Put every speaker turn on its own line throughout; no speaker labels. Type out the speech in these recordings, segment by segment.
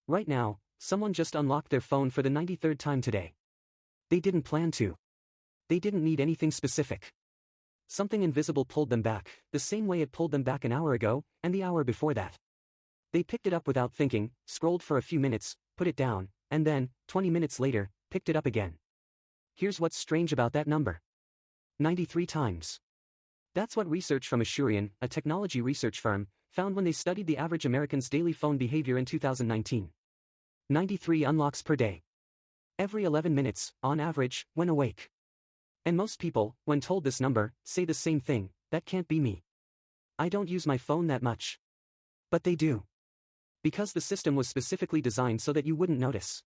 Right now, someone just unlocked their phone for the 93rd time today. They didn't plan to. They didn't need anything specific. Something invisible pulled them back, the same way it pulled them back an hour ago, and the hour before that. They picked it up without thinking, scrolled for a few minutes, put it down, and then, 20 minutes later, picked it up again. Here's what's strange about that number. 93 times. That's what research from Asurion, a technology research firm, found when they studied the average American's daily phone behavior in 2019. 93 unlocks per day. Every 11 minutes, on average, when awake. And most people, when told this number, say the same thing: that can't be me. I don't use my phone that much. But they do. Because the system was specifically designed so that you wouldn't notice.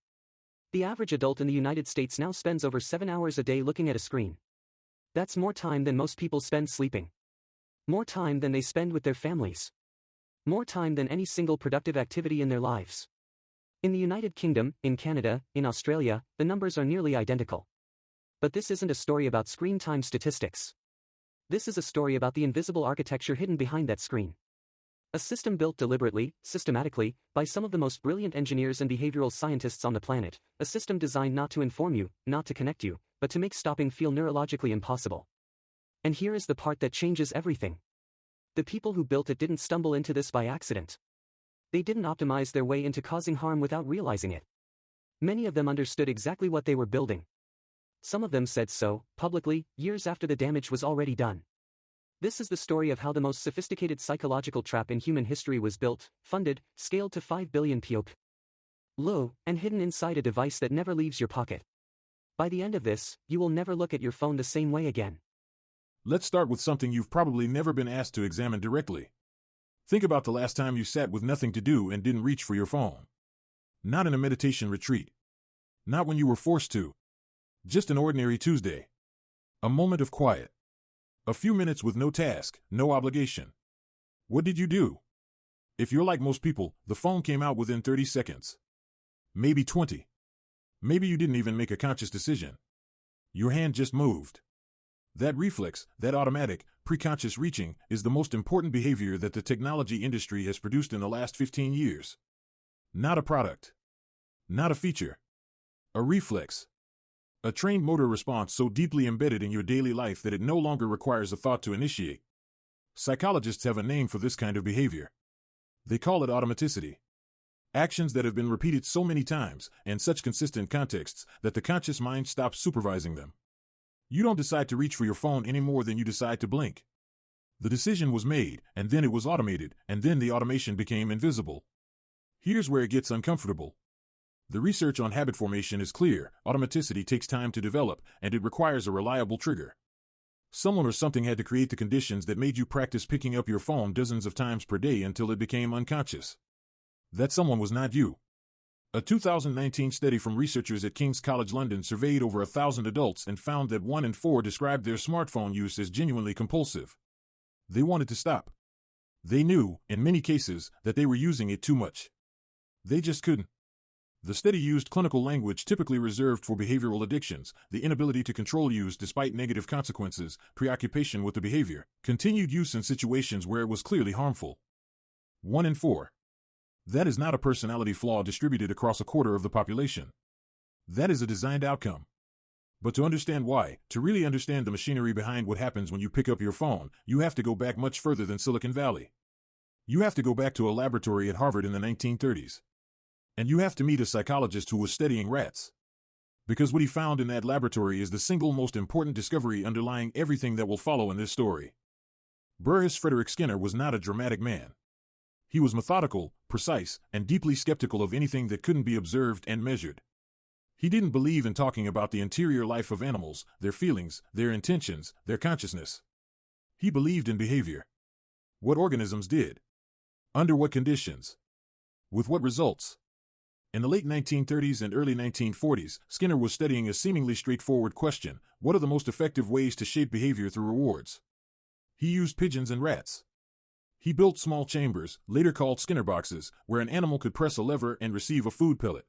The average adult in the United States now spends over 7 hours a day looking at a screen. That's more time than most people spend sleeping. More time than they spend with their families. More time than any single productive activity in their lives. In the United Kingdom, in Canada, in Australia, the numbers are nearly identical. But this isn't a story about screen time statistics. This is a story about the invisible architecture hidden behind that screen. A system built deliberately, systematically, by some of the most brilliant engineers and behavioral scientists on the planet, a system designed not to inform you, not to connect you, but to make stopping feel neurologically impossible. And here is the part that changes everything. The people who built it didn't stumble into this by accident. They didn't optimize their way into causing harm without realizing it. Many of them understood exactly what they were building. Some of them said so, publicly, years after the damage was already done. This is the story of how the most sophisticated psychological trap in human history was built, funded, scaled to 5 billion POP. Low, and hidden inside a device that never leaves your pocket. By the end of this, you will never look at your phone the same way again.
Let's start with something you've probably never been asked to examine directly. Think about the last time you sat with nothing to do and didn't reach for your phone. Not in a meditation retreat. Not when you were forced to. Just an ordinary Tuesday. A moment of quiet. A few minutes with no task, no obligation. What did you do? If you're like most people, the phone came out within 30 seconds. Maybe 20. Maybe you didn't even make a conscious decision. Your hand just moved. That reflex, that automatic, preconscious reaching, is the most important behavior that the technology industry has produced in the last 15 years. Not a product. Not a feature. A reflex. A trained motor response so deeply embedded in your daily life that it no longer requires a thought to initiate. Psychologists have a name for this kind of behavior. They call it automaticity. Actions that have been repeated so many times, in such consistent contexts, that the conscious mind stops supervising them. You don't decide to reach for your phone any more than you decide to blink. The decision was made, and then it was automated, and then the automation became invisible. Here's where it gets uncomfortable. The research on habit formation is clear: automaticity takes time to develop, and it requires a reliable trigger. Someone or something had to create the conditions that made you practice picking up your phone dozens of times per day until it became unconscious. That someone was not you. A 2019 study from researchers at King's College London surveyed over 1,000 adults and found that 1 in 4 described their smartphone use as genuinely compulsive. They wanted to stop. They knew, in many cases, that they were using it too much. They just couldn't. The study used clinical language typically reserved for behavioral addictions: the inability to control use despite negative consequences, preoccupation with the behavior, continued use in situations where it was clearly harmful. 1 in 4. That is not a personality flaw distributed across a quarter of the population. That is a designed outcome. But to understand why, to really understand the machinery behind what happens when you pick up your phone, you have to go back much further than Silicon Valley. You have to go back to a laboratory at Harvard in the 1930s. And you have to meet a psychologist who was studying rats. Because what he found in that laboratory is the single most important discovery underlying everything that will follow in this story. Burrhus Frederick Skinner was not a dramatic man. He was methodical, precise, and deeply skeptical of anything that couldn't be observed and measured. He didn't believe in talking about the interior life of animals, their feelings, their intentions, their consciousness. He believed in behavior. What organisms did. Under what conditions. With what results. In the late 1930s and early 1940s, Skinner was studying a seemingly straightforward question: what are the most effective ways to shape behavior through rewards? He used pigeons and rats. He built small chambers, later called Skinner boxes, where an animal could press a lever and receive a food pellet.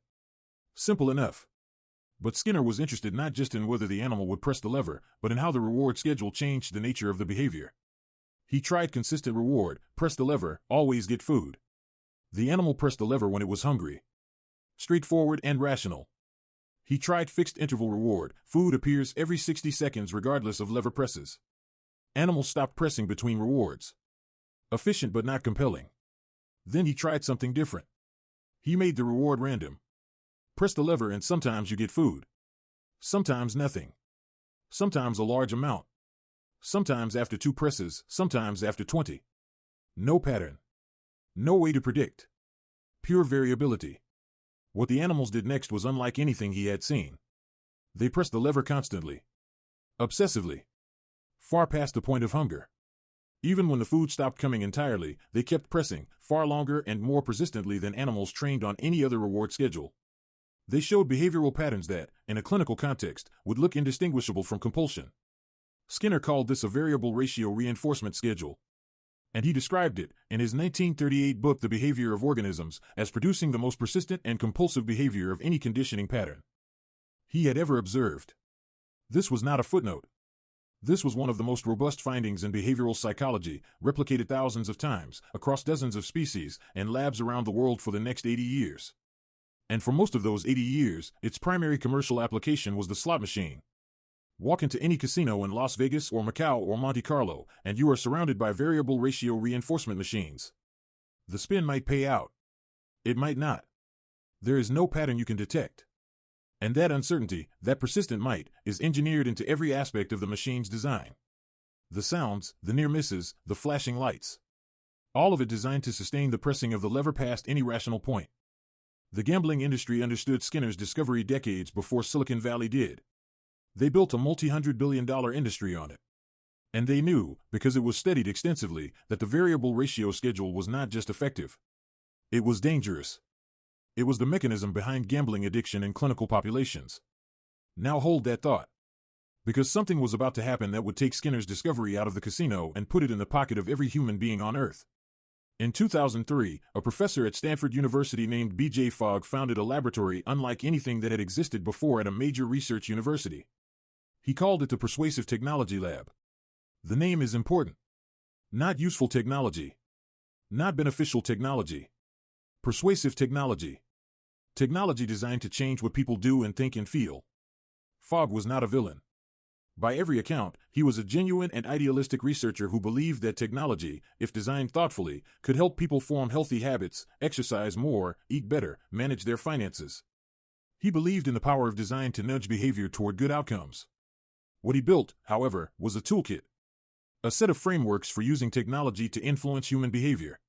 Simple enough. But Skinner was interested not just in whether the animal would press the lever, but in how the reward schedule changed the nature of the behavior. He tried consistent reward: press the lever, always get food. The animal pressed the lever when it was hungry. straightforward and rational. He tried fixed interval reward. Food appears every 60 seconds regardless of lever presses. Animals stopped pressing between rewards. Efficient but not compelling. Then he tried something different. He made the reward random. Press the lever and sometimes you get food. Sometimes nothing. Sometimes a large amount. Sometimes after 2 presses, sometimes after 20. No pattern. No way to predict. Pure variability. What the animals did next was unlike anything he had seen. They pressed the lever constantly. Obsessively. Far past the point of hunger. Even when the food stopped coming entirely, they kept pressing, far longer and more persistently than animals trained on any other reward schedule. They showed behavioral patterns that, in a clinical context, would look indistinguishable from compulsion. Skinner called this a variable ratio reinforcement schedule. And he described it, in his 1938 book The Behavior of Organisms, as producing the most persistent and compulsive behavior of any conditioning pattern he had ever observed. This was not a footnote. This was one of the most robust findings in behavioral psychology, replicated thousands of times, across dozens of species, and labs around the world for the next 80 years. And for most of those 80 years, its primary commercial application was the slot machine. Walk into any casino in Las Vegas or Macau or Monte Carlo, and you are surrounded by variable ratio reinforcement machines. The spin might pay out. It might not. There is no pattern you can detect. And that uncertainty, that persistent might, is engineered into every aspect of the machine's design. The sounds, the near misses, the flashing lights. All of it designed to sustain the pressing of the lever past any rational point. The gambling industry understood Skinner's discovery decades before Silicon Valley did. They built a multi-hundred-billion-dollar industry on it. And they knew, because it was studied extensively, that the variable ratio schedule was not just effective. It was dangerous. It was the mechanism behind gambling addiction in clinical populations. Now hold that thought. Because something was about to happen that would take Skinner's discovery out of the casino and put it in the pocket of every human being on Earth. In 2003, a professor at Stanford University named B.J. Fogg founded a laboratory unlike anything that had existed before at a major research university. He called it the Persuasive Technology Lab. The name is important. Not useful technology. Not beneficial technology. Persuasive technology. Technology designed to change what people do and think and feel. Fogg was not a villain. By every account, he was a genuine and idealistic researcher who believed that technology, if designed thoughtfully, could help people form healthy habits, exercise more, eat better, manage their finances. He believed in the power of design to nudge behavior toward good outcomes. What he built, however, was a toolkit. A set of frameworks for using technology to influence human behavior.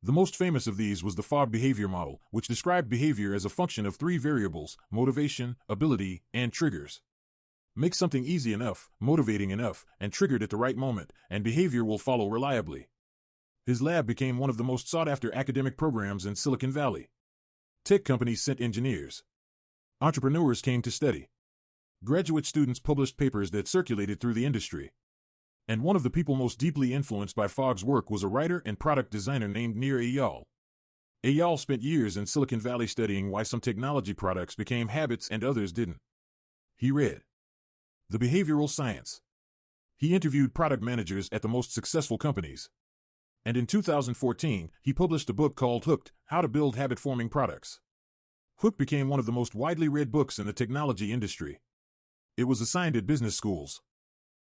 The most famous of these was the Fogg behavior model, which described behavior as a function of 3 variables: motivation, ability, and triggers. Make something easy enough, motivating enough, and triggered at the right moment, and behavior will follow reliably. His lab became one of the most sought-after academic programs in Silicon Valley. Tech companies sent engineers. Entrepreneurs came to study. Graduate students published papers that circulated through the industry. And one of the people most deeply influenced by Fogg's work was a writer and product designer named Nir Eyal. Eyal spent years in Silicon Valley studying why some technology products became habits and others didn't. He read The Behavioral Science. He interviewed product managers at the most successful companies. And in 2014, he published a book called Hooked: How to Build Habit-Forming Products. Hooked became one of the most widely read books in the technology industry. It was assigned at business schools.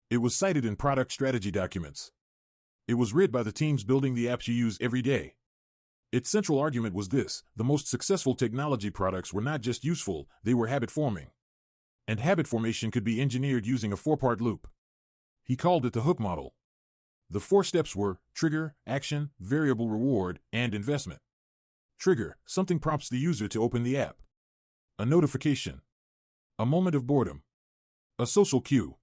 It was cited in product strategy documents. It was read by the teams building the apps you use every day. Its central argument was this: the most successful technology products were not just useful, they were habit-forming. And habit formation could be engineered using a 4-part loop. He called it the Hook model. The 4 steps were trigger, action, variable reward, and investment. Trigger: something prompts the user to open the app. A notification. A moment of boredom. A social cue.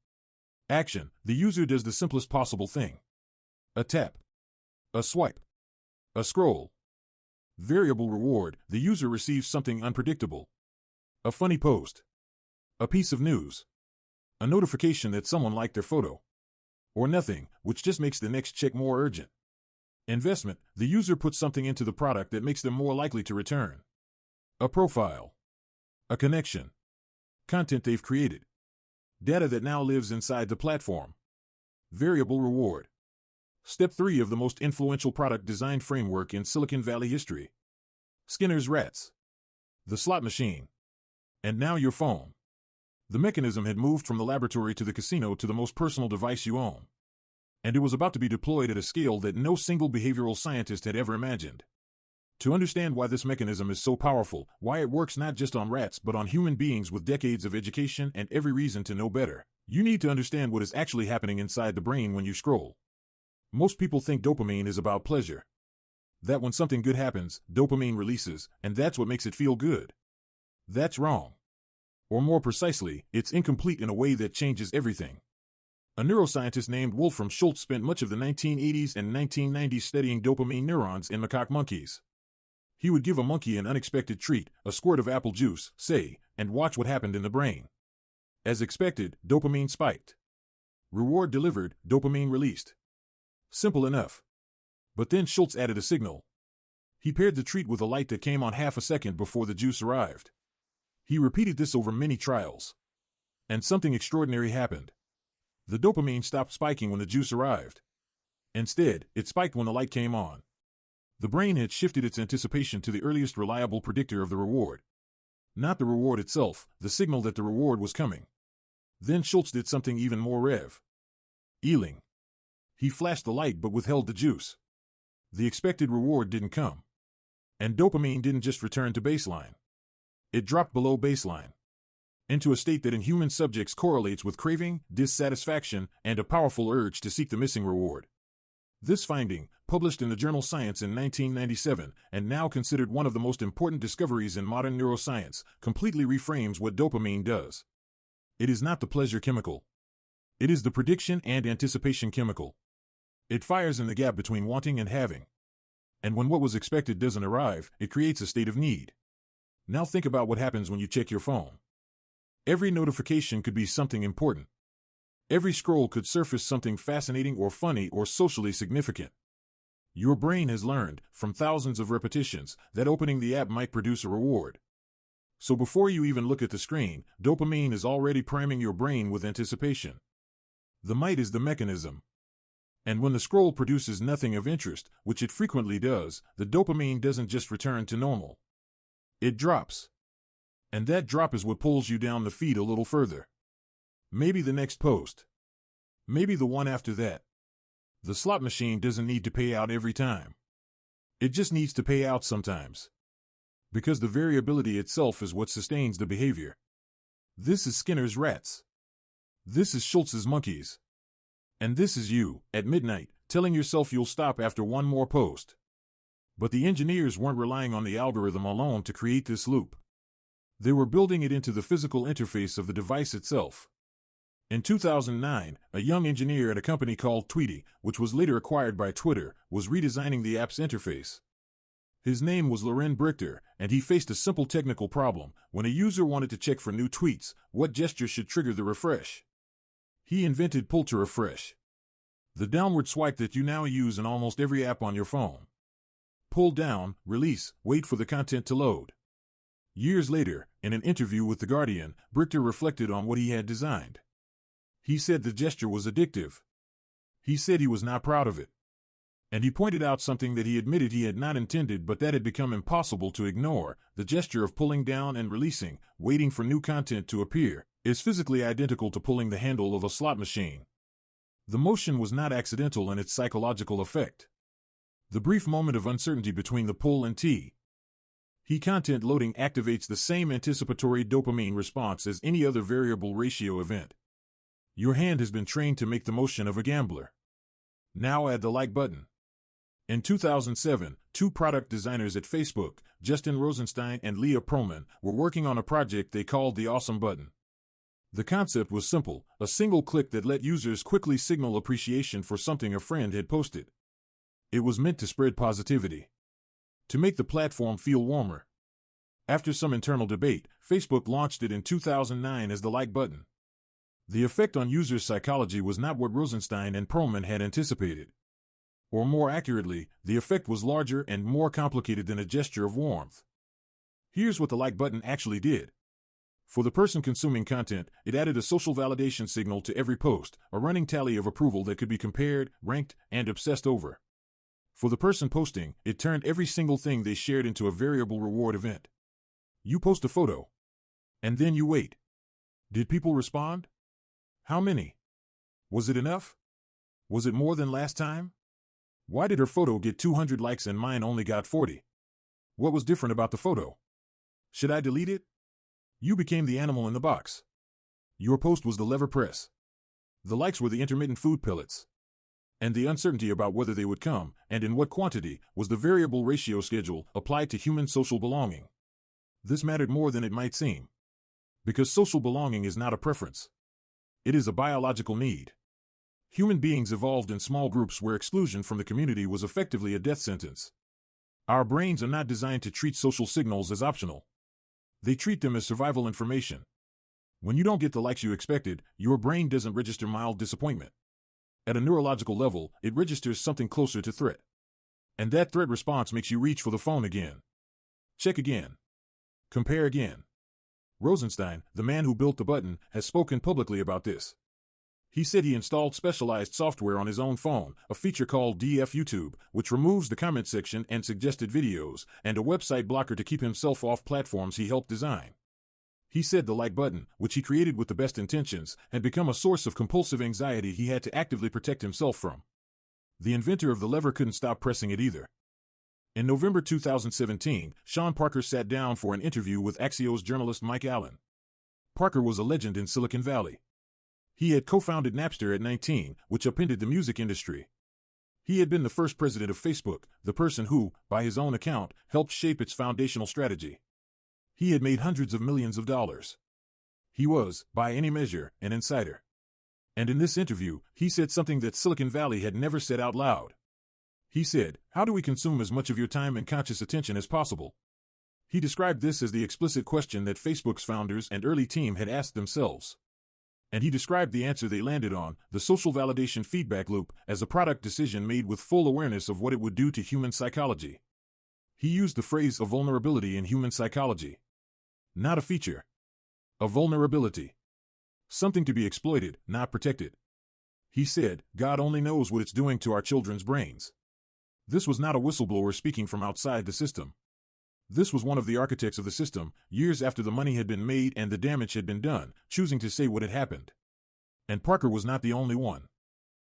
Action: the user does the simplest possible thing. A tap. A swipe. A scroll. Variable reward: the user receives something unpredictable. A funny post. A piece of news. A notification that someone liked their photo. Or nothing, which just makes the next check more urgent. Investment: the user puts something into the product that makes them more likely to return. A profile. A connection. Content they've created. Data that now lives inside the platform. Variable reward. Step 3 of the most influential product design framework in Silicon Valley history. Skinner's rats. the slot machine, and now your phone. The mechanism had moved from the laboratory to the casino to the most personal device you own. And it was about to be deployed at a scale that no single behavioral scientist had ever imagined. To understand why this mechanism is so powerful, why it works not just on rats but on human beings with decades of education and every reason to know better, you need to understand what is actually happening inside the brain when you scroll. Most people think dopamine is about pleasure. That when something good happens, dopamine releases, and that's what makes it feel good. That's wrong. Or more precisely, it's incomplete in a way that changes everything. A neuroscientist named Wolfram Schultz spent much of the 1980s and 1990s studying dopamine neurons in macaque monkeys. He would give a monkey an unexpected treat, a squirt of apple juice, say, and watch what happened in the brain. As expected, dopamine spiked. Reward delivered, dopamine released. Simple enough. But then Schultz added a signal. He paired the treat with a light that came on half a second before the juice arrived. He repeated this over many trials. And something extraordinary happened. The dopamine stopped spiking when the juice arrived. Instead, it spiked when the light came on. The brain had shifted its anticipation to the earliest reliable predictor of the reward. Not the reward itself, the signal that the reward was coming. Then Schultz did something even more revealing. He flashed the light but withheld the juice. The expected reward didn't come. And dopamine didn't just return to baseline. It dropped below baseline, into a state that in human subjects correlates with craving, dissatisfaction, and a powerful urge to seek the missing reward. This finding, published in the journal Science in 1997, and now considered one of the most important discoveries in modern neuroscience, completely reframes what dopamine does. It is not the pleasure chemical. It is the prediction and anticipation chemical. It fires in the gap between wanting and having. And when what was expected doesn't arrive, it creates a state of need. Now think about what happens when you check your phone. Every notification could be something important. Every scroll could surface something fascinating or funny or socially significant. Your brain has learned, from thousands of repetitions, that opening the app might produce a reward. So before you even look at the screen, dopamine is already priming your brain with anticipation. The might is the mechanism. And when the scroll produces nothing of interest, which it frequently does, the dopamine doesn't just return to normal. It drops. And that drop is what pulls you down the feed a little further. Maybe the next post. Maybe the one after that. The slot machine doesn't need to pay out every time. It just needs to pay out sometimes. Because the variability itself is what sustains the behavior. This is Skinner's rats. This is Schultz's monkeys. And this is you, at midnight, telling yourself you'll stop after one more post. But the engineers weren't relying on the algorithm alone to create this loop. They were building it into the physical interface of the device itself. In 2009, a young engineer at a company called Tweety, which was later acquired by Twitter, was redesigning the app's interface. His name was Loren Brichter, and he faced a simple technical problem. When a user wanted to check for new tweets, what gesture should trigger the refresh? He invented pull to refresh. The downward swipe that you now use in almost every app on your phone. Pull down, release, wait for the content to load. Years later, in an interview with The Guardian, Brichter reflected on what he had designed. He said the gesture was addictive. He said he was not proud of it. And he pointed out something that he admitted he had not intended but that had become impossible to ignore. The gesture of pulling down and releasing, waiting for new content to appear, is physically identical to pulling the handle of a slot machine. The motion was not accidental in its psychological effect. The brief moment of uncertainty between the pull and T. Content loading activates the same anticipatory dopamine response as any other variable ratio event. Your hand has been trained to make the motion of a gambler. Now add the like button. In 2007, two product designers at Facebook, Justin Rosenstein and Leah Pearlman, were working on a project they called the Awesome Button. The concept was simple, a single click that let users quickly signal appreciation for something a friend had posted. It was meant to spread positivity, to make the platform feel warmer. After some internal debate, Facebook launched it in 2009 as the like button. The effect on users' psychology was not what Rosenstein and Pearlman had anticipated. Or more accurately, the effect was larger and more complicated than a gesture of warmth. Here's what the like button actually did. For the person consuming content, it added a social validation signal to every post, a running tally of approval that could be compared, ranked, and obsessed over. For the person posting, it turned every single thing they shared into a variable reward event. You post a photo. And then you wait. Did people respond? How many? Was it enough? Was it more than last time? Why did her photo get 200 likes and mine only got 40? What was different about the photo? Should I delete it? You became the animal in the box. Your post was the lever press. The likes were the intermittent food pellets. And the uncertainty about whether they would come, and in what quantity, was the variable ratio schedule applied to human social belonging. This mattered more than it might seem. Because social belonging is not a preference. It is a biological need. Human beings evolved in small groups where exclusion from the community was effectively a death sentence. Our brains are not designed to treat social signals as optional. They treat them as survival information. When you don't get the likes you expected, your brain doesn't register mild disappointment. At a neurological level, it registers something closer to threat. And that threat response makes you reach for the phone again. Check again. Compare again. Rosenstein, the man who built the button, has spoken publicly about this. He said he installed specialized software on his own phone, a feature called DF YouTube, which removes the comment section and suggested videos, and a website blocker to keep himself off platforms he helped design. He said the like button, which he created with the best intentions, had become a source of compulsive anxiety he had to actively protect himself from. The inventor of the lever couldn't stop pressing it either. In November 2017, Sean Parker sat down for an interview with Axios journalist Mike Allen. Parker was a legend in Silicon Valley. He had co-founded Napster at 19, which upended the music industry. He had been the first president of Facebook, the person who, by his own account, helped shape its foundational strategy. He had made hundreds of millions of dollars. He was, by any measure, an insider. And in this interview, he said something that Silicon Valley had never said out loud. He said, "How do we consume as much of your time and conscious attention as possible?" He described this as the explicit question that Facebook's founders and early team had asked themselves. And he described the answer they landed on, the social validation feedback loop, as a product decision made with full awareness of what it would do to human psychology. He used the phrase a vulnerability in human psychology. Not a feature. A vulnerability. Something to be exploited, not protected. He said, God only knows what it's doing to our children's brains. This was not a whistleblower speaking from outside the system. This was one of the architects of the system, years after the money had been made and the damage had been done, choosing to say what had happened. And Parker was not the only one.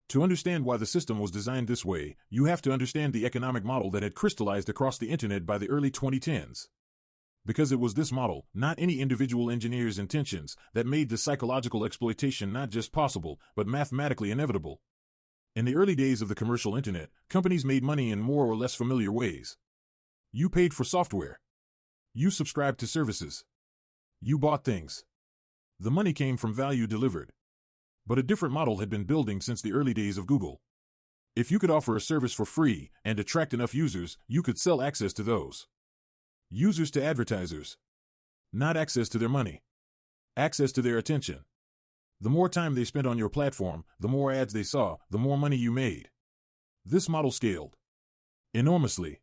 To understand why the system was designed this way, you have to understand the economic model that had crystallized across the internet by the early 2010s. Because it was this model, not any individual engineer's intentions, that made the psychological exploitation not just possible, but mathematically inevitable. In the early days of the commercial internet, companies made money in more or less familiar ways. You paid for software. You subscribed to services. You bought things. The money came from value delivered. But a different model had been building since the early days of Google. If you could offer a service for free and attract enough users, you could sell access to those users to advertisers. Not access to their money. Access to their attention. The more time they spent on your platform, the more ads they saw, the more money you made. This model scaled enormously.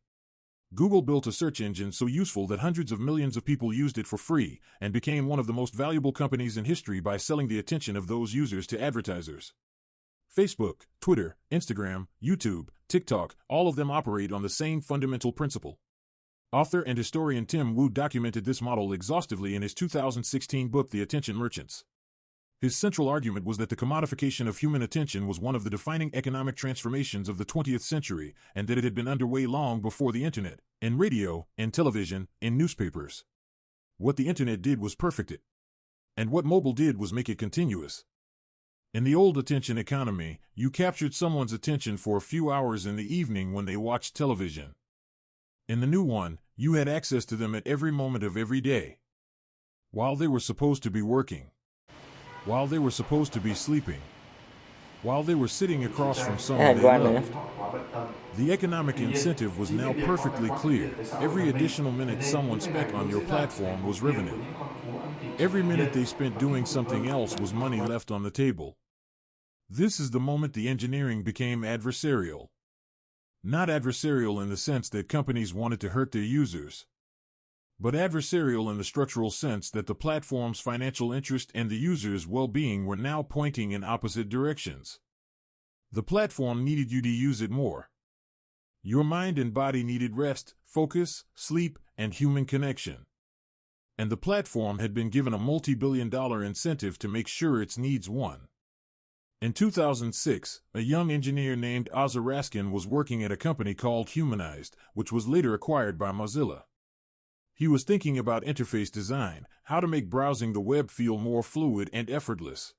Google built a search engine so useful that hundreds of millions of people used it for free and became one of the most valuable companies in history by selling the attention of those users to advertisers. Facebook, Twitter, Instagram, YouTube, TikTok, all of them operate on the same fundamental principle. Author and historian Tim Wu documented this model exhaustively in his 2016 book The Attention Merchants. His central argument was that the commodification of human attention was one of the defining economic transformations of the 20th century, and that it had been underway long before the internet, in radio, in television, in newspapers. What the internet did was perfect it. And what mobile did was make it continuous. In the old attention economy, you captured someone's attention for a few hours in the evening when they watched television. In the new one, you had access to them at every moment of every day. While they were supposed to be working. While they were supposed to be sleeping. While they were sitting across from someone they loved. The economic incentive was now perfectly clear. Every additional minute someone spent on your platform was revenue. Every minute they spent doing something else was money left on the table. This is the moment the engineering became adversarial. Not adversarial in the sense that companies wanted to hurt their users, but adversarial in the structural sense that the platform's financial interest and the user's well-being were now pointing in opposite directions. The platform needed you to use it more. Your mind and body needed rest, focus, sleep, and human connection. and the platform had been given a multi-billion-dollar incentive to make sure its needs won. In 2006, a young engineer named Ozzy Raskin was working at a company called Humanized, which was later acquired by Mozilla. He was thinking about interface design, how to make browsing the web feel more fluid and effortless.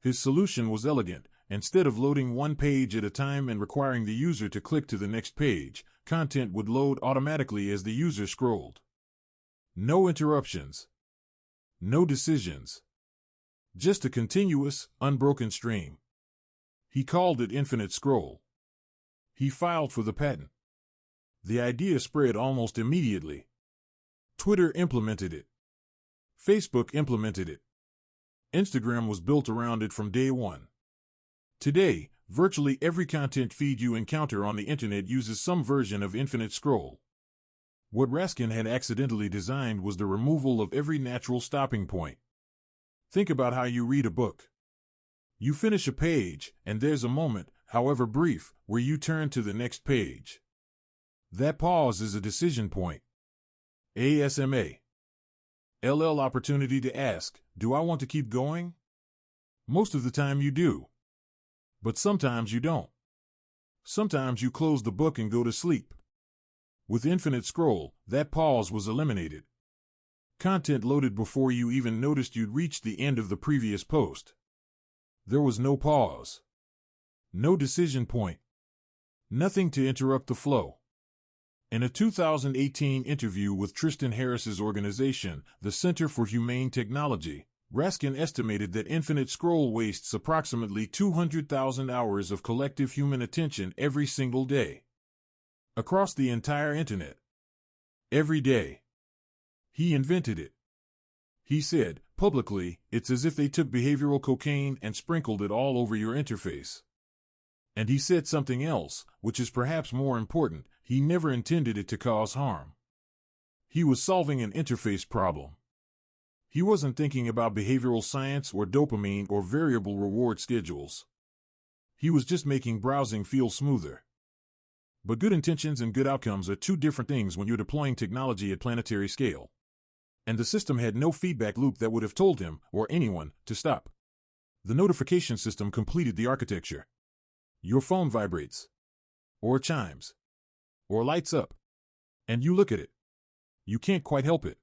His solution was elegant. Instead of loading one page at a time and requiring the user to click to the next page, content would load automatically as the user scrolled. No interruptions. No decisions. Just a continuous, unbroken stream. He called it infinite scroll. He filed for the patent. The idea spread almost immediately. Twitter implemented it. Facebook implemented it. Instagram was built around it from day one. Today, virtually every content feed you encounter on the internet uses some version of infinite scroll. What Raskin had accidentally designed was the removal of every natural stopping point. Think about how you read a book. You finish a page, and there's a moment, however brief, where you turn to the next page. That pause is a decision point. ASMA. LL opportunity to ask, do I want to keep going? Most of the time you do. But sometimes you don't. Sometimes you close the book and go to sleep. With infinite scroll, that pause was eliminated. Content loaded before you even noticed you'd reached the end of the previous post. There was no pause. No decision point. Nothing to interrupt the flow. In a 2018 interview with Tristan Harris's organization, the Center for Humane Technology, Raskin estimated that infinite scroll wastes approximately 200,000 hours of collective human attention every single day. Across the entire internet. Every day. He invented it. He said, publicly, it's as if they took behavioral cocaine and sprinkled it all over your interface. And he said something else, which is perhaps more important, he never intended it to cause harm. He was solving an interface problem. He wasn't thinking about behavioral science or dopamine or variable reward schedules. He was just making browsing feel smoother. But good intentions and good outcomes are two different things when you're deploying technology at planetary scale. And the system had no feedback loop that would have told him, or anyone, to stop. The notification system completed the architecture. Your phone vibrates. Or chimes. Or lights up. And you look at it. You can't quite help it.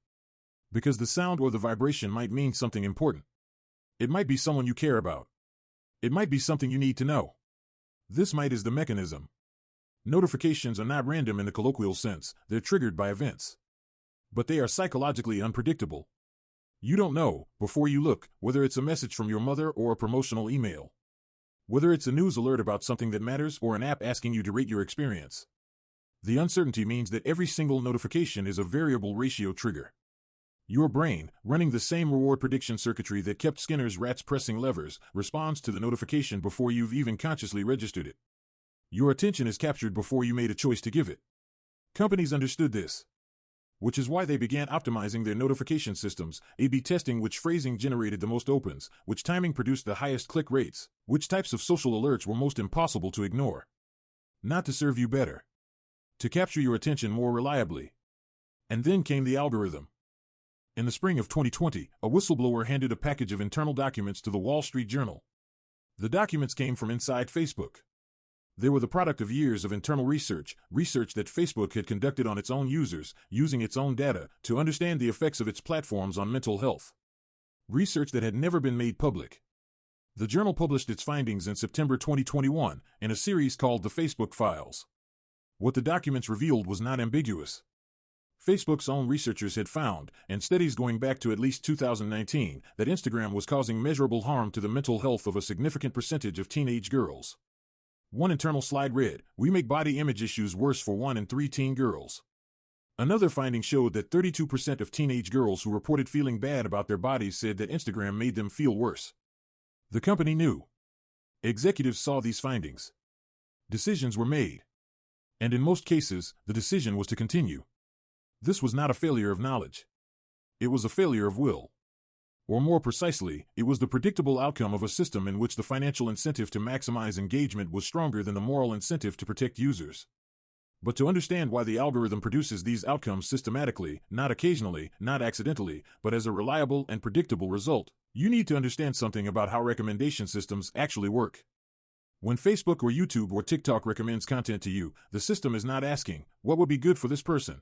Because the sound or the vibration might mean something important. It might be someone you care about. It might be something you need to know. This might is the mechanism. Notifications are not random in the colloquial sense, they're triggered by events. But they are psychologically unpredictable. You don't know, before you look, whether it's a message from your mother or a promotional email. Whether it's a news alert about something that matters or an app asking you to rate your experience. The uncertainty means that every single notification is a variable ratio trigger. Your brain, running the same reward prediction circuitry that kept Skinner's rats pressing levers, responds to the notification before you've even consciously registered it. Your attention is captured before you made a choice to give it. Companies understood this. Which is why they began optimizing their notification systems, A/B testing which phrasing generated the most opens, which timing produced the highest click rates, which types of social alerts were most impossible to ignore. Not to serve you better. To capture your attention more reliably. And then came the algorithm. In the spring of 2020, a whistleblower handed a package of internal documents to the Wall Street Journal. The documents came from inside Facebook. They were the product of years of internal research that Facebook had conducted on its own users, using its own data, to understand the effects of its platforms on mental health. Research that had never been made public. The journal published its findings in September 2021, in a series called The Facebook Files. What the documents revealed was not ambiguous. Facebook's own researchers had found, and studies going back to at least 2019, that Instagram was causing measurable harm to the mental health of a significant percentage of teenage girls. One internal slide read, "We make body image issues worse for 1 in 3 teen girls." Another finding showed that 32% of teenage girls who reported feeling bad about their bodies said that Instagram made them feel worse. The company knew. Executives saw these findings. Decisions were made. And in most cases, the decision was to continue. This was not a failure of knowledge. It was a failure of will. Or more precisely, it was the predictable outcome of a system in which the financial incentive to maximize engagement was stronger than the moral incentive to protect users. But to understand why the algorithm produces these outcomes systematically, not occasionally, not accidentally, but as a reliable and predictable result, you need to understand something about how recommendation systems actually work. When Facebook or YouTube or TikTok recommends content to you, the system is not asking, what would be good for this person?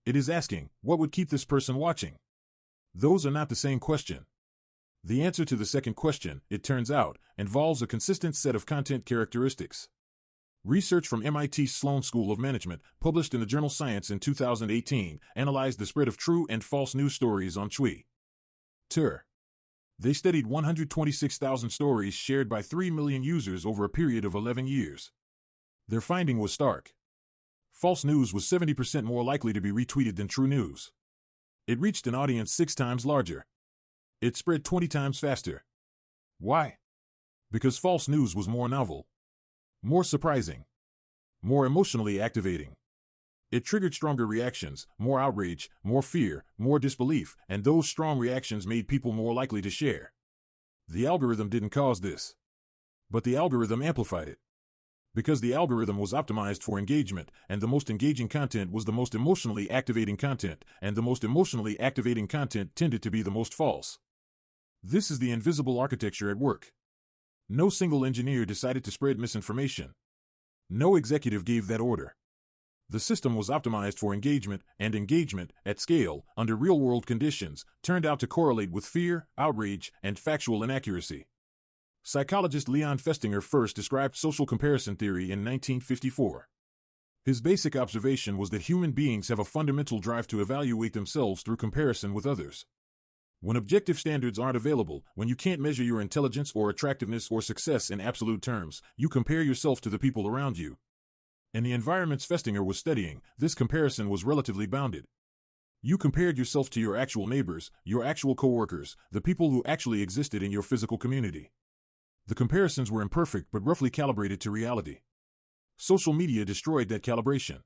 It is asking, what would keep this person watching? Those are not the same question. The answer to the second question, it turns out, involves a consistent set of content characteristics. Research from MIT's Sloan School of Management, published in the journal Science in 2018, analyzed the spread of true and false news stories on Twitter. They studied 126,000 stories shared by 3 million users over a period of 11 years. Their finding was stark. False news was 70% more likely to be retweeted than true news. It reached an audience 6 times larger. It spread 20 times faster. Why? Because false news was more novel, more surprising, more emotionally activating. It triggered stronger reactions, more outrage, more fear, more disbelief, and those strong reactions made people more likely to share. The algorithm didn't cause this, but the algorithm amplified it. Because the algorithm was optimized for engagement, and the most engaging content was the most emotionally activating content, and the most emotionally activating content tended to be the most false. This is the invisible architecture at work. No single engineer decided to spread misinformation. No executive gave that order. The system was optimized for engagement, and engagement, at scale, under real-world conditions, turned out to correlate with fear, outrage, and factual inaccuracy. Psychologist Leon Festinger first described social comparison theory in 1954. His basic observation was that human beings have a fundamental drive to evaluate themselves through comparison with others. When objective standards aren't available, when you can't measure your intelligence or attractiveness or success in absolute terms, you compare yourself to the people around you. In the environments Festinger was studying, this comparison was relatively bounded. You compared yourself to your actual neighbors, your actual coworkers, the people who actually existed in your physical community. The comparisons were imperfect but roughly calibrated to reality. Social media destroyed that calibration.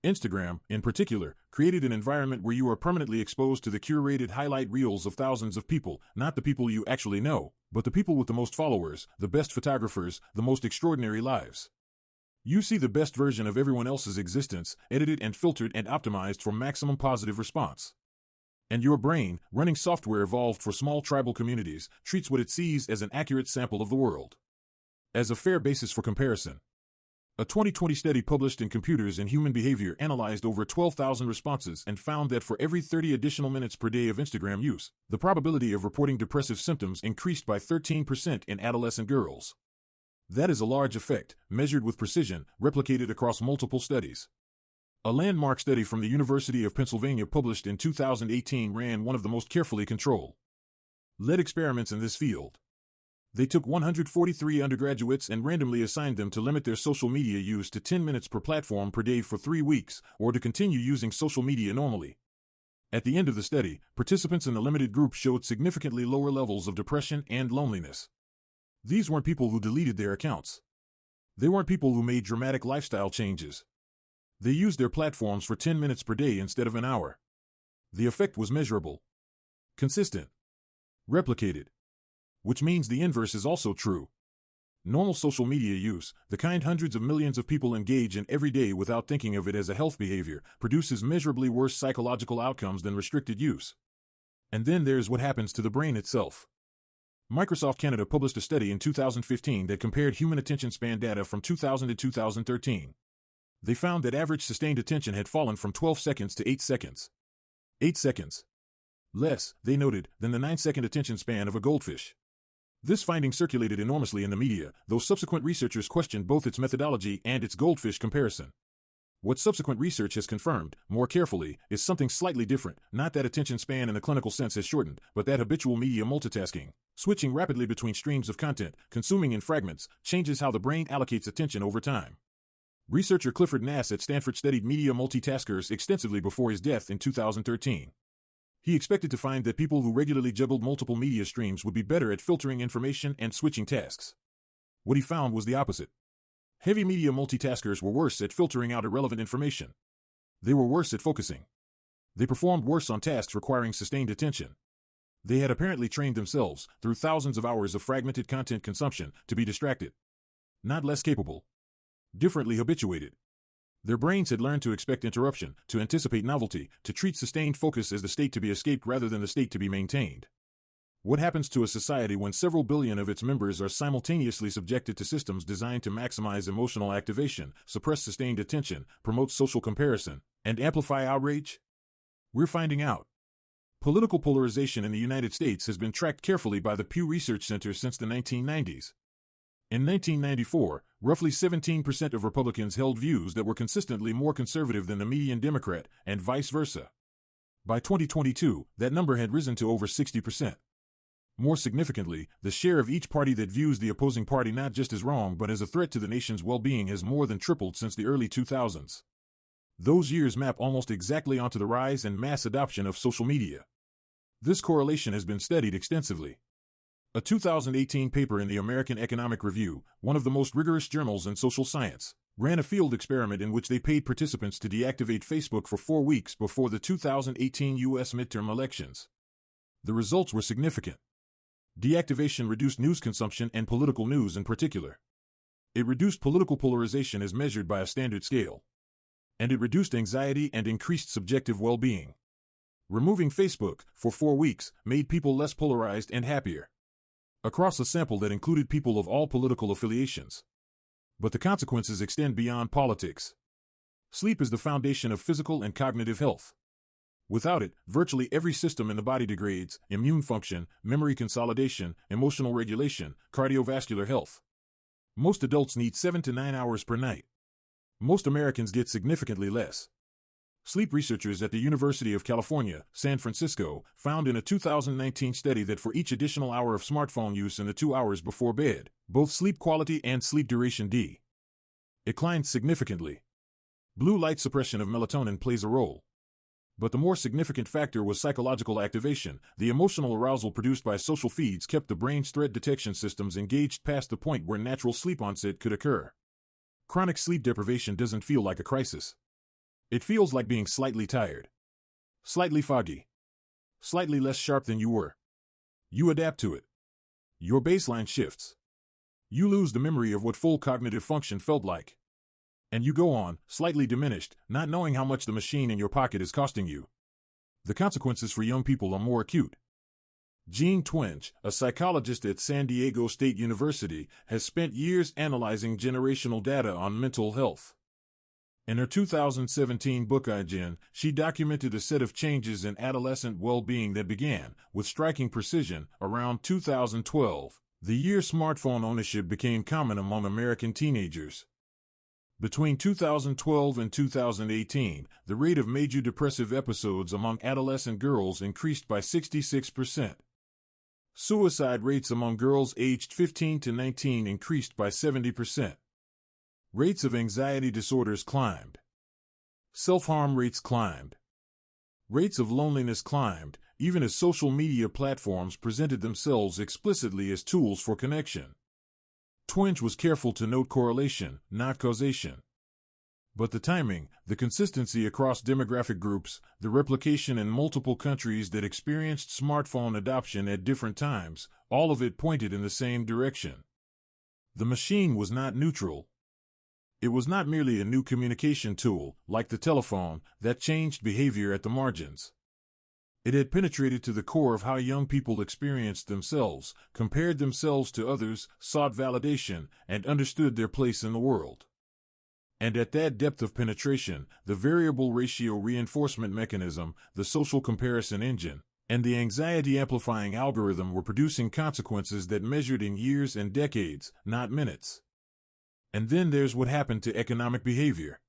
Instagram, in particular, created an environment where you are permanently exposed to the curated highlight reels of thousands of people, not the people you actually know, but the people with the most followers, the best photographers, the most extraordinary lives. You see the best version of everyone else's existence, edited and filtered and optimized for maximum positive response. And your brain, running software evolved for small tribal communities, treats what it sees as an accurate sample of the world. As a fair basis for comparison. A 2020 study published in Computers and Human Behavior analyzed over 12,000 responses and found that for every 30 additional minutes per day of Instagram use, the probability of reporting depressive symptoms increased by 13% in adolescent girls. That is a large effect, measured with precision, replicated across multiple studies. A landmark study from the University of Pennsylvania published in 2018 ran one of the most carefully controlled led experiments in this field. They took 143 undergraduates and randomly assigned them to limit their social media use to 10 minutes per platform per day for 3 weeks, or to continue using social media normally. At the end of the study, participants in the limited group showed significantly lower levels of depression and loneliness. These weren't people who deleted their accounts. They weren't people who made dramatic lifestyle changes. They used their platforms for 10 minutes per day instead of an hour. The effect was measurable, consistent, replicated. Which means the inverse is also true. Normal social media use, the kind hundreds of millions of people engage in every day without thinking of it as a health behavior, produces measurably worse psychological outcomes than restricted use. And then there's what happens to the brain itself. Microsoft Canada published a study in 2015 that compared human attention span data from 2000 to 2013. They found that average sustained attention had fallen from 12 seconds to 8 seconds. 8 seconds. Less, they noted, than the 9-second attention span of a goldfish. This finding circulated enormously in the media, though subsequent researchers questioned both its methodology and its goldfish comparison. What subsequent research has confirmed, more carefully, is something slightly different, not that attention span in the clinical sense has shortened, but that habitual media multitasking, switching rapidly between streams of content, consuming in fragments, changes how the brain allocates attention over time. Researcher Clifford Nass at Stanford studied media multitaskers extensively before his death in 2013. He expected to find that people who regularly juggled multiple media streams would be better at filtering information and switching tasks. What he found was the opposite. Heavy media multitaskers were worse at filtering out irrelevant information. They were worse at focusing. They performed worse on tasks requiring sustained attention. They had apparently trained themselves, through thousands of hours of fragmented content consumption, to be distracted. Not less capable. Differently habituated. Their brains had learned to expect interruption, to anticipate novelty, to treat sustained focus as the state to be escaped rather than the state to be maintained. What happens to a society when several billion of its members are simultaneously subjected to systems designed to maximize emotional activation, suppress sustained attention, promote social comparison, and amplify outrage? We're finding out. Political polarization in the United States has been tracked carefully by the Pew Research Center since the 1990s. In 1994, roughly 17% of Republicans held views that were consistently more conservative than the median Democrat, and vice versa. By 2022, that number had risen to over 60%. More significantly, the share of each party that views the opposing party not just as wrong but as a threat to the nation's well-being has more than tripled since the early 2000s. Those years map almost exactly onto the rise and mass adoption of social media. This correlation has been studied extensively. A 2018 paper in the American Economic Review, one of the most rigorous journals in social science, ran a field experiment in which they paid participants to deactivate Facebook for 4 weeks before the 2018 U.S. midterm elections. The results were significant. Deactivation reduced news consumption and political news in particular. It reduced political polarization as measured by a standard scale. And it reduced anxiety and increased subjective well-being. Removing Facebook for 4 weeks made people less polarized and happier. Across a sample that included people of all political affiliations. But the consequences extend beyond politics. Sleep is the foundation of physical and cognitive health. Without it, virtually every system in the body degrades: immune function, memory consolidation, emotional regulation, cardiovascular health. Most adults need 7 to 9 hours per night. Most Americans get significantly less. Sleep researchers at the University of California, San Francisco, found in a 2019 study that for each additional hour of smartphone use in the 2 hours before bed, both sleep quality and sleep duration declined significantly. Blue light suppression of melatonin plays a role. But the more significant factor was psychological activation. The emotional arousal produced by social feeds kept the brain's threat detection systems engaged past the point where natural sleep onset could occur. Chronic sleep deprivation doesn't feel like a crisis. It feels like being slightly tired, slightly foggy, slightly less sharp than you were. You adapt to it. Your baseline shifts. You lose the memory of what full cognitive function felt like. And you go on, slightly diminished, not knowing how much the machine in your pocket is costing you. The consequences for young people are more acute. Jean Twenge, a psychologist at San Diego State University, has spent years analyzing generational data on mental health. In her 2017 book iGen, she documented a set of changes in adolescent well-being that began, with striking precision, around 2012, the year smartphone ownership became common among American teenagers. Between 2012 and 2018, the rate of major depressive episodes among adolescent girls increased by 66%. Suicide rates among girls aged 15 to 19 increased by 70%. Rates of anxiety disorders climbed. Self-harm rates climbed. Rates of loneliness climbed, even as social media platforms presented themselves explicitly as tools for connection. Twenge was careful to note correlation, not causation. But the timing, the consistency across demographic groups, the replication in multiple countries that experienced smartphone adoption at different times, all of it pointed in the same direction. The machine was not neutral. It was not merely a new communication tool, like the telephone, that changed behavior at the margins. It had penetrated to the core of how young people experienced themselves, compared themselves to others, sought validation, and understood their place in the world. And at that depth of penetration, the variable ratio reinforcement mechanism, the social comparison engine, and the anxiety-amplifying algorithm were producing consequences that measured in years and decades, not minutes. And then there's what happened to economic behavior.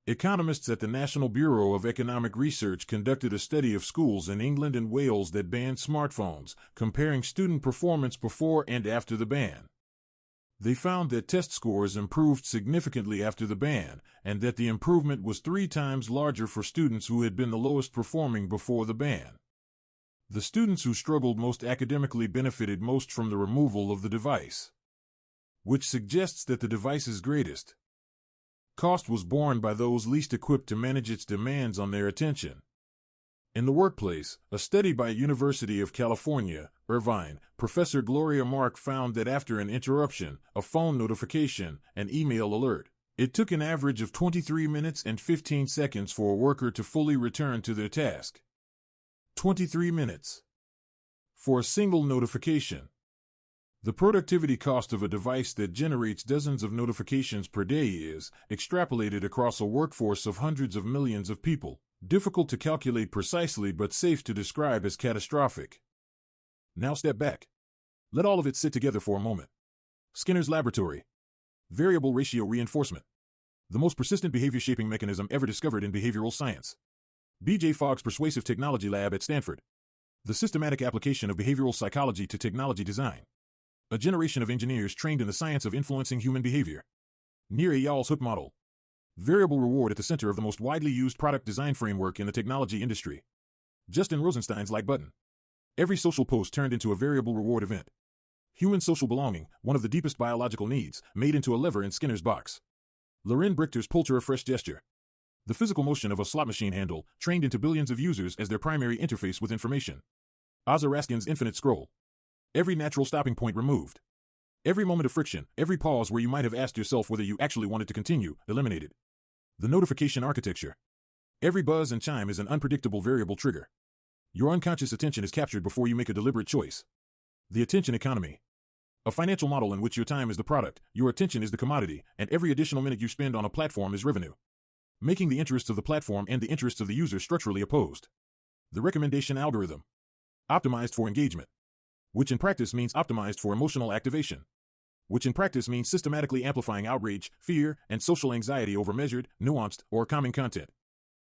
Economists at the National Bureau of Economic Research conducted a study of schools in England and Wales that banned smartphones, comparing student performance before and after the ban. They found that test scores improved significantly after the ban, and that the improvement was 3 times larger for students who had been the lowest performing before the ban. The students who struggled most academically benefited most from the removal of the device, which suggests that the device's greatest cost was borne by those least equipped to manage its demands on their attention. In the workplace, a study by University of California, Irvine, Professor Gloria Mark found that after an interruption, a phone notification, an email alert, It took an average of 23 minutes and 15 seconds for a worker to fully return to their task. 23 minutes. For a single notification. The productivity cost of a device that generates dozens of notifications per day is, extrapolated across a workforce of hundreds of millions of people, difficult to calculate precisely but safe to describe as catastrophic. Now step back. Let all of it sit together for a moment. Skinner's laboratory. Variable ratio reinforcement. The most persistent behavior-shaping mechanism ever discovered in behavioral science. B.J. Fogg's Persuasive Technology Lab at Stanford. The systematic application of behavioral psychology to technology design. A generation of engineers trained in the science of influencing human behavior. Nir Eyal's hook model. Variable reward at the center of the most widely used product design framework in the technology industry. Justin Rosenstein's like button. Every social post turned into a variable reward event. Human social belonging, one of the deepest biological needs, made into a lever in Skinner's box. Loren Brichter's pull to refresh gesture. The physical motion of a slot machine handle, trained into billions of users as their primary interface with information. Ozzy Raskin's infinite scroll. Every natural stopping point removed. Every moment of friction, every pause where you might have asked yourself whether you actually wanted to continue, eliminated. The notification architecture. Every buzz and chime is an unpredictable variable trigger. Your unconscious attention is captured before you make a deliberate choice. The attention economy. A financial model in which your time is the product, your attention is the commodity, and every additional minute you spend on a platform is revenue. Making the interests of the platform and the interests of the user structurally opposed. The recommendation algorithm. Optimized for engagement. Which in practice means optimized for emotional activation. Which in practice means systematically amplifying outrage, fear, and social anxiety over measured, nuanced, or calming content.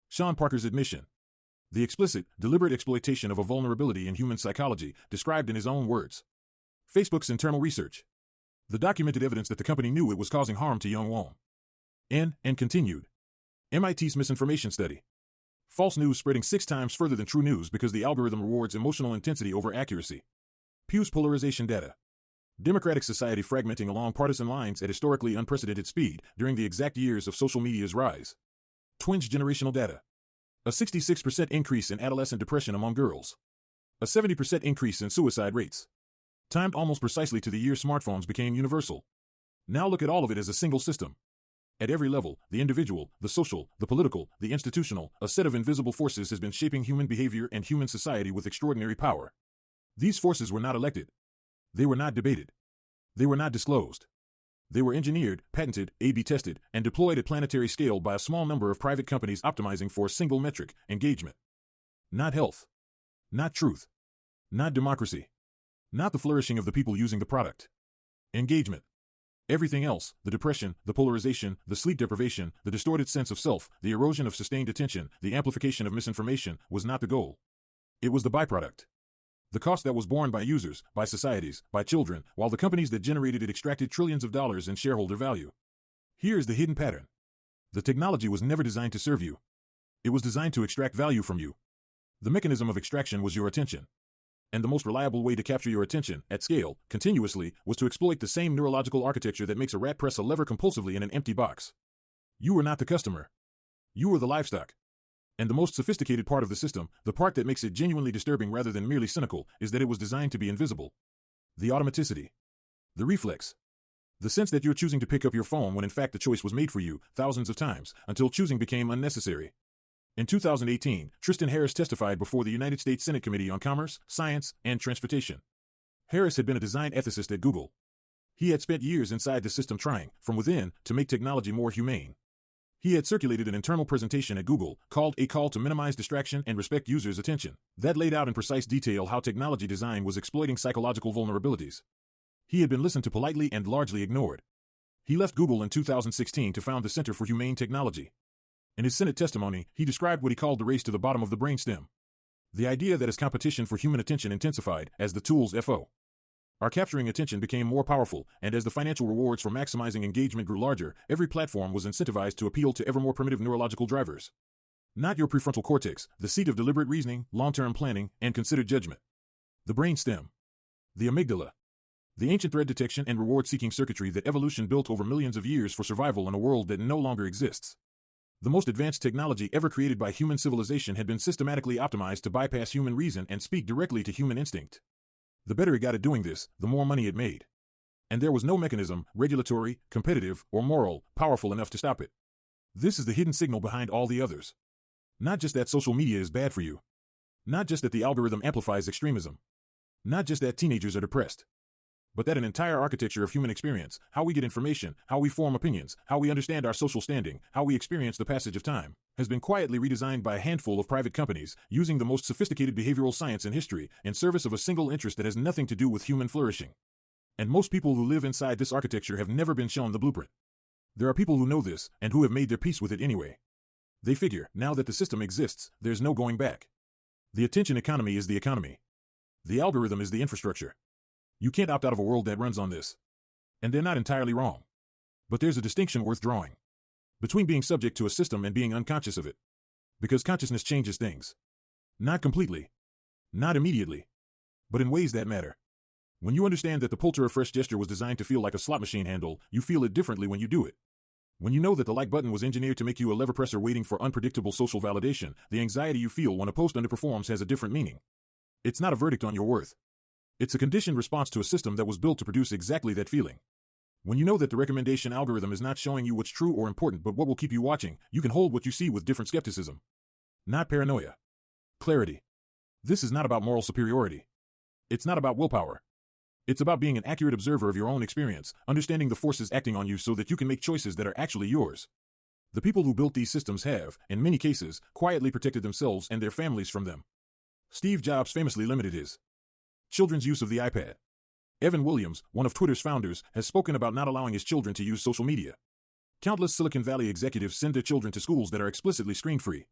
Sean Parker's admission. The explicit, deliberate exploitation of a vulnerability in human psychology, described in his own words. Facebook's internal research. The documented evidence that the company knew it was causing harm to young Wong. And continued. MIT's misinformation study. False news spreading 6 times further than true news because the algorithm rewards emotional intensity over accuracy. Pew's polarization data. Democratic society fragmenting along partisan lines at historically unprecedented speed during the exact years of social media's rise. Twinge generational data. A 66% increase in adolescent depression among girls. A 70% increase in suicide rates. Timed almost precisely to the year smartphones became universal. Now look at all of it as a single system. At every level, the individual, the social, the political, the institutional, a set of invisible forces has been shaping human behavior and human society with extraordinary power. These forces were not elected. They were not debated. They were not disclosed. They were engineered, patented, A/B tested, and deployed at planetary scale by a small number of private companies optimizing for a single metric, engagement. Not health. Not truth. Not democracy. Not the flourishing of the people using the product. Engagement. Everything else, the depression, the polarization, the sleep deprivation, the distorted sense of self, the erosion of sustained attention, the amplification of misinformation, was not the goal. It was the byproduct. The cost that was borne by users, by societies, by children, while the companies that generated it extracted trillions of dollars in shareholder value. Here is the hidden pattern. The technology was never designed to serve you. It was designed to extract value from you. The mechanism of extraction was your attention. And the most reliable way to capture your attention, at scale, continuously, was to exploit the same neurological architecture that makes a rat press a lever compulsively in an empty box. You were not the customer. You were the livestock. And the most sophisticated part of the system, the part that makes it genuinely disturbing rather than merely cynical, is that it was designed to be invisible. The automaticity. The reflex. The sense that you're choosing to pick up your phone when in fact the choice was made for you, thousands of times, until choosing became unnecessary. In 2018, Tristan Harris testified before the United States Senate Committee on Commerce, Science, and Transportation. Harris had been a design ethicist at Google. He had spent years inside the system trying, from within, to make technology more humane. He had circulated an internal presentation at Google, called A Call to Minimize Distraction and Respect Users' Attention, that laid out in precise detail how technology design was exploiting psychological vulnerabilities. He had been listened to politely and largely ignored. He left Google in 2016 to found the Center for Humane Technology. In his Senate testimony, he described what he called the race to the bottom of the brainstem. The idea that as competition for human attention intensified, as the tools FO are capturing attention became more powerful, and as the financial rewards for maximizing engagement grew larger, every platform was incentivized to appeal to ever more primitive neurological drivers. Not your prefrontal cortex, the seat of deliberate reasoning, long-term planning, and considered judgment. The brainstem. The amygdala. The ancient threat detection and reward-seeking circuitry that evolution built over millions of years for survival in a world that no longer exists. The most advanced technology ever created by human civilization had been systematically optimized to bypass human reason and speak directly to human instinct. The better it got at doing this, the more money it made. And there was no mechanism, regulatory, competitive, or moral, powerful enough to stop it. This is the hidden signal behind all the others. Not just that social media is bad for you. Not just that the algorithm amplifies extremism. Not just that teenagers are depressed. But that an entire architecture of human experience, how we get information, how we form opinions, how we understand our social standing, how we experience the passage of time, has been quietly redesigned by a handful of private companies, using the most sophisticated behavioral science in history, in service of a single interest that has nothing to do with human flourishing. And most people who live inside this architecture have never been shown the blueprint. There are people who know this, and who have made their peace with it anyway. They figure, now that the system exists, there's no going back. The attention economy is the economy. The algorithm is the infrastructure. You can't opt out of a world that runs on this. And they're not entirely wrong. But there's a distinction worth drawing between being subject to a system and being unconscious of it. Because consciousness changes things. Not completely. Not immediately. But in ways that matter. When you understand that the pull-to-refresh gesture was designed to feel like a slot machine handle, you feel it differently when you do it. When you know that the like button was engineered to make you a lever presser waiting for unpredictable social validation, the anxiety you feel when a post underperforms has a different meaning. It's not a verdict on your worth. It's a conditioned response to a system that was built to produce exactly that feeling. When you know that the recommendation algorithm is not showing you what's true or important but what will keep you watching, you can hold what you see with different skepticism. Not paranoia. Clarity. This is not about moral superiority. It's not about willpower. It's about being an accurate observer of your own experience, understanding the forces acting on you so that you can make choices that are actually yours. The people who built these systems have, in many cases, quietly protected themselves and their families from them. Steve Jobs famously limited his children's use of the iPad. Evan Williams, one of Twitter's founders, has spoken about not allowing his children to use social media. Countless Silicon Valley executives send their children to schools that are explicitly screen-free.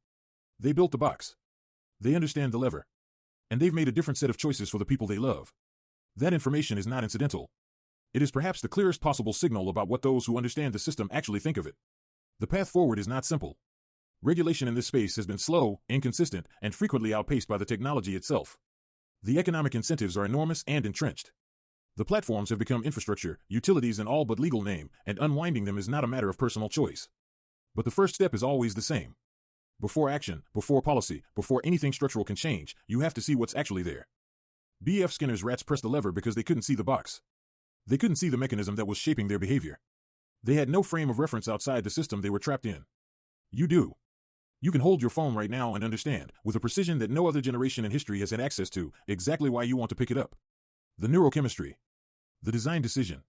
They built the box. They understand the lever. And they've made a different set of choices for the people they love. That information is not incidental. It is perhaps the clearest possible signal about what those who understand the system actually think of it. The path forward is not simple. Regulation in this space has been slow, inconsistent, and frequently outpaced by the technology itself. The economic incentives are enormous and entrenched. The platforms have become infrastructure, utilities in all but legal name, and unwinding them is not a matter of personal choice. But the first step is always the same. Before action, before policy, before anything structural can change, you have to see what's actually there. B.F. Skinner's rats pressed the lever because they couldn't see the box. They couldn't see the mechanism that was shaping their behavior. They had no frame of reference outside the system they were trapped in. You do. You can hold your phone right now and understand, with a precision that no other generation in history has had access to, exactly why you want to pick it up. The neurochemistry. The design decision.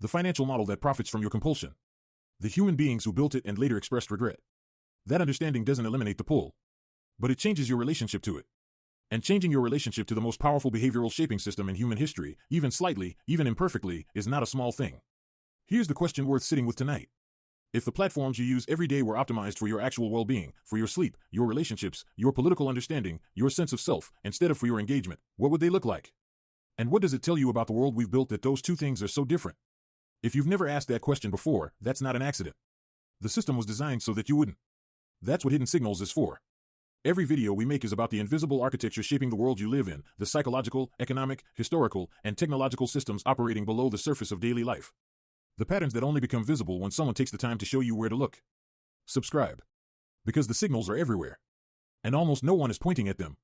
The financial model that profits from your compulsion. The human beings who built it and later expressed regret. That understanding doesn't eliminate the pull. But it changes your relationship to it. And changing your relationship to the most powerful behavioral shaping system in human history, even slightly, even imperfectly, is not a small thing. Here's the question worth sitting with tonight. If the platforms you use every day were optimized for your actual well-being, for your sleep, your relationships, your political understanding, your sense of self, instead of for your engagement, what would they look like? And what does it tell you about the world we've built that those two things are so different? If you've never asked that question before, that's not an accident. The system was designed so that you wouldn't. That's what Hidden Signals is for. Every video we make is about the invisible architecture shaping the world you live in, the psychological, economic, historical, and technological systems operating below the surface of daily life. The patterns that only become visible when someone takes the time to show you where to look. Subscribe. Because the signals are everywhere. And almost no one is pointing at them.